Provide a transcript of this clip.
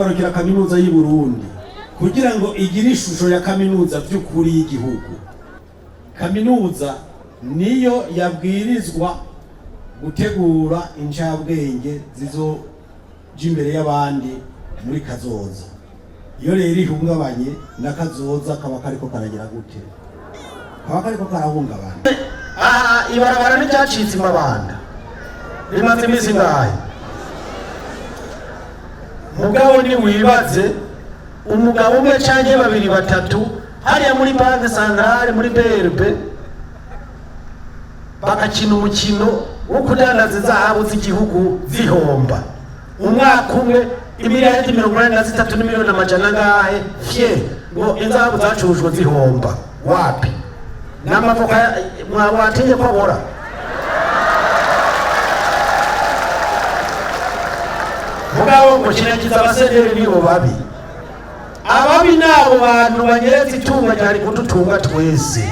tuzogarukira kaminuza y'u Burundi kugira ngo igire ishusho ya kaminuza by'ukuri y'igihugu. Kaminuza niyo yabwirizwa gutegura incabwenge zizoja imbere y'abandi muri kazoza. Iyo rero ihungabanye na kazoza kaba kariko karagira gute? Kaba kariko karahungabana. Ibarabara n'icyacitse Mabanda rimaze iminsi ngahe. Mugabo ni wibaze umugabo umwe canke babiri batatu hariya muri banke santrale muri BRB bakakina umukino wo kudandaza izahabu z'igihugu zihomba. Umwaka umwe imiliyaridi 83 n'imiliyoni amajana angahe fye ngo inzahabu zacurujwe zihomba. Wapi? N'amavoka mwawatinye ko abora. Mugabo ngo kiragiza abasederi nibo babi. Ababi nabo bantu banyeretse itunga ryari kudutunga twese.